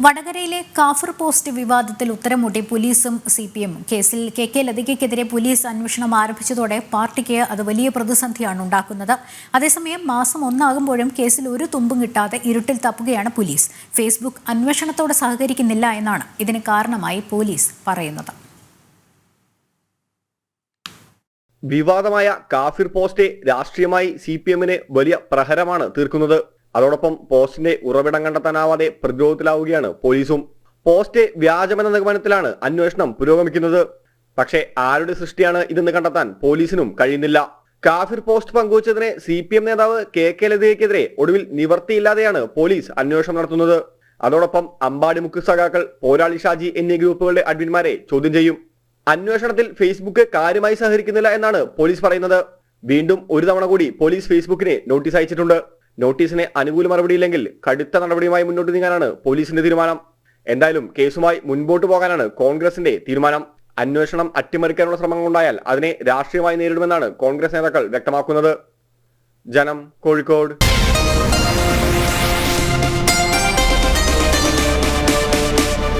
വടകരയിലെ കാഫർ പോസ്റ്റ് വിവാദത്തിൽ ഉത്തരമുട്ടി പോലീസും CPM കേസിൽ KK ലതികയ്ക്കെതിരെ പോലീസ് അന്വേഷണം ആരംഭിച്ചതോടെ പാർട്ടിക്ക് അത് വലിയ പ്രതിസന്ധിയാണ് ഉണ്ടാക്കുന്നത്. അതേസമയം മാസം 1 ആകുമ്പോഴും കേസിൽ ഒരു തുമ്പും കിട്ടാതെ ഇരുട്ടിൽ തപ്പുകയാണ് പോലീസ്. ഫേസ്ബുക്ക് അന്വേഷണത്തോട് സഹകരിക്കുന്നില്ല എന്നാണ് ഇതിന് കാരണമായി പോലീസ് പറയുന്നത്. വിവാദമായ കാഫിർ പോസ്റ്റ് രാഷ്ട്രീയമായി CPMന് വലിയ പ്രഹരമാണ് തീർക്കുന്നത്. അതോടൊപ്പം പോസ്റ്റിന്റെ ഉറവിടം കണ്ടെത്താനാവാതെ പ്രതിരോധത്തിലാവുകയാണ് പോലീസും. പോസ്റ്റ് വ്യാജമെന്ന നിഗമനത്തിലാണ് അന്വേഷണം പുരോഗമിക്കുന്നത്. പക്ഷേ ആരുടെ സൃഷ്ടിയാണ് ഇതെന്ന് കണ്ടെത്താൻ പോലീസിനും കഴിയുന്നില്ല. കാഫിർ പോസ്റ്റ് പങ്കുവച്ചതിന് CPM നേതാവ് KK ലതികയ്ക്കെതിരെ ഒടുവിൽ നിവർത്തിയില്ലാതെയാണ് പോലീസ് അന്വേഷണം നടത്തുന്നത്. അതോടൊപ്പം അമ്പാടിമുക്ക് സഖാക്കൾ, പോരാളി ഷാജി എന്നീ ഗ്രൂപ്പുകളുടെ അഡ്മിന്മാരെ ചോദ്യം ചെയ്യും. അന്വേഷണത്തിൽ ഫേസ്ബുക്ക് കാര്യമായി സഹകരിക്കുന്നില്ല എന്നാണ് പോലീസ് പറയുന്നത്. വീണ്ടും ഒരു തവണ കൂടി പോലീസ് ഫേസ്ബുക്കിന് നോട്ടീസ് അയച്ചിട്ടുണ്ട്. നോട്ടീസിന് അനുകൂല മറുപടിയില്ലെങ്കിൽ കടുത്ത നടപടിയുമായി മുന്നോട്ട് നീങ്ങാനാണ് പോലീസിന്റെ തീരുമാനം. എന്തായാലും കേസുമായി മുൻപോട്ട് പോകാനാണ് കോൺഗ്രസിന്റെ തീരുമാനം. അന്വേഷണം അട്ടിമറിക്കാനുള്ള ശ്രമങ്ങൾ ഉണ്ടായാൽ അതിനെ രാഷ്ട്രീയമായി നേരിടുമെന്നാണ് കോൺഗ്രസ് നേതാക്കൾ വ്യക്തമാക്കുന്നത്. ജനം, കോഴിക്കോട്.